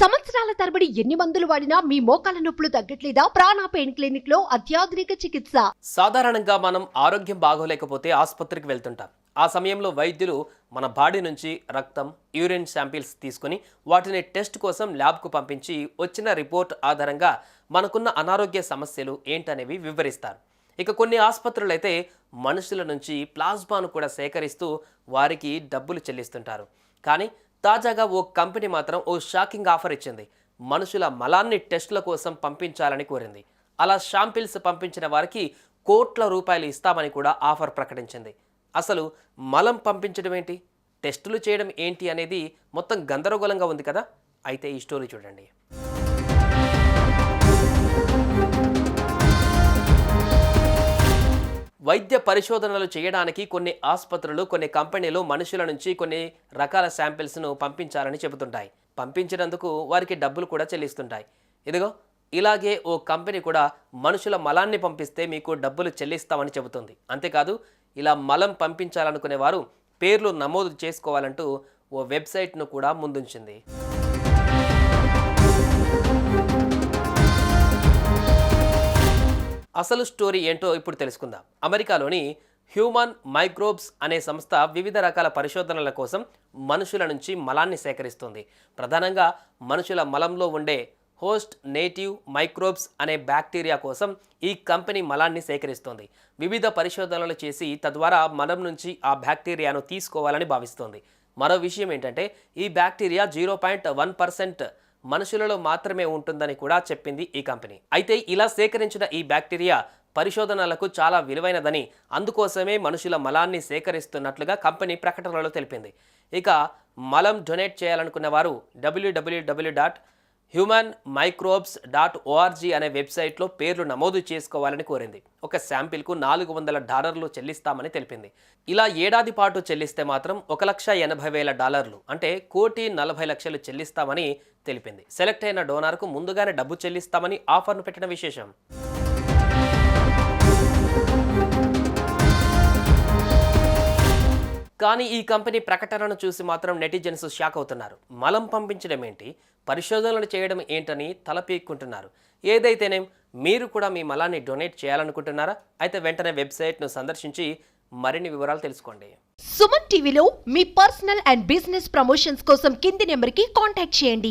సంవత్సరాల తరబడి ఎన్ని మందులు వాడినా మీ మోకాల నొప్పులు తగ్గట్లేదా? ప్రాణ పెయిన్ క్లినిక్ లో అత్యాధునిక చికిత్స. సాధారణంగా మనం ఆరోగ్యం బాగోలేకపోతే ఆసుపత్రికి వెళ్తుంటాం. ఆ సమయంలో వైద్యులు మన బాడీ నుంచి రక్తం, యూరిన్ శాంపిల్స్ తీసుకుని వాటిని టెస్ట్ కోసం ల్యాబ్కు పంపించి వచ్చిన రిపోర్ట్ ఆధారంగా మనకున్న అనారోగ్య సమస్యలు ఏంటనేవి వివరిస్తారు. ఇక కొన్ని ఆసుపత్రులు అయితే మనుషుల నుంచి ప్లాస్మాను కూడా సేకరిస్తూ వారికి డబ్బులు చెల్లిస్తుంటారు. కానీ తాజాగా ఓ కంపెనీ మాత్రం ఓ షాకింగ్ ఆఫర్ ఇచ్చింది. మనుషుల మలాన్ని టెస్టుల కోసం పంపించాలని కోరింది. అలా శాంపిల్స్ పంపించిన వారికి కోట్ల రూపాయలు ఇస్తామని కూడా ఆఫర్ ప్రకటించింది. అసలు మలం పంపించడం ఏంటి, టెస్టులు చేయడం ఏంటి అనేది మొత్తం గందరగోళంగా ఉంది కదా. అయితే ఈ స్టోరీ చూడండి. వైద్య పరిశోధనలు చేయడానికి కొన్ని ఆసుపత్రులు, కొన్ని కంపెనీలు మనుషుల నుంచి కొన్ని రకాల శాంపిల్స్ను పంపించాలని చెబుతుంటాయి. పంపించినందుకు వారికి డబ్బులు కూడా చెల్లిస్తుంటాయి. ఇదిగో ఇలాగే ఓ కంపెనీ కూడా మనుషుల మలాన్ని పంపిస్తే మీకు డబ్బులు చెల్లిస్తామని చెబుతుంది. అంతేకాదు ఇలా మలం పంపించాలనుకునే వారు పేర్లు నమోదు చేసుకోవాలంటూ ఓ వెబ్సైట్ను కూడా ముందుంచింది. అసలు స్టోరీ ఏంటో ఇప్పుడు తెలుసుకుందాం. అమెరికాలోని హ్యూమన్ మైక్రోబ్స్ అనే సంస్థ వివిధ రకాల పరిశోధనల కోసం మనుషుల నుంచి మలాన్ని సేకరిస్తుంది. ప్రధానంగా మనుషుల మలంలో ఉండే హోస్ట్ నేటివ్ మైక్రోబ్స్ అనే బ్యాక్టీరియా కోసం ఈ కంపెనీ మలాన్ని సేకరిస్తుంది. వివిధ పరిశోధనలు చేసి తద్వారా మలం నుంచి ఆ బ్యాక్టీరియాను తీసుకోవాలని భావిస్తోంది. మరో విషయం ఏంటంటే ఈ బ్యాక్టీరియా 0.1% మనుషులలో మాత్రమే ఉంటుందని కూడా చెప్పింది ఈ కంపెనీ. అయితే ఇలా సేకరించిన ఈ బ్యాక్టీరియా పరిశోధనలకు చాలా విలువైనదని, అందుకోసమే మనుషుల మలాన్ని సేకరిస్తున్నట్లుగా కంపెనీ ప్రకటనలో తెలిపింది. ఇక మలం డొనేట్ చేయాలనుకున్న వారు www.humanmicrobes.org అనే వెబ్సైట్లో పేర్లు నమోదు చేసుకోవాలని కోరింది. ఒక శాంపిల్కు $400 చెల్లిస్తామని తెలిపింది. ఇలా ఏడాది పాటు చెల్లిస్తే మాత్రం $1,80,000 అంటే $1,40,00,000 చెల్లిస్తామని తెలిపింది. సెలెక్ట్ అయిన డోనార్కు ముందుగానే డబ్బు చెల్లిస్తామని ఆఫర్ను పెట్టిన విశేషం. కానీ ఈ కంపెనీ ప్రకటనను చూసి మాత్రం నెటిజన్స్ షాక్ అవుతున్నారు. మలం పంపించడం ఏంటి, పరిశోధనలు చేయడం ఏంటని తలపీక్కుంటున్నారు. ఏదైతేనేం మీరు కూడా మీ మలాన్ని డొనేట్ చేయాలనుకుంటున్నారా? అయితే వెంటనే వెబ్సైట్ను సందర్శించి మరిన్ని వివరాలు తెలుసుకోండి. సుమన్ టీవీలో మీ పర్సనల్ అండ్ బిజినెస్ ప్రమోషన్స్ కోసం కింది నెంబర్కి కాంటాక్ట్ చేయండి.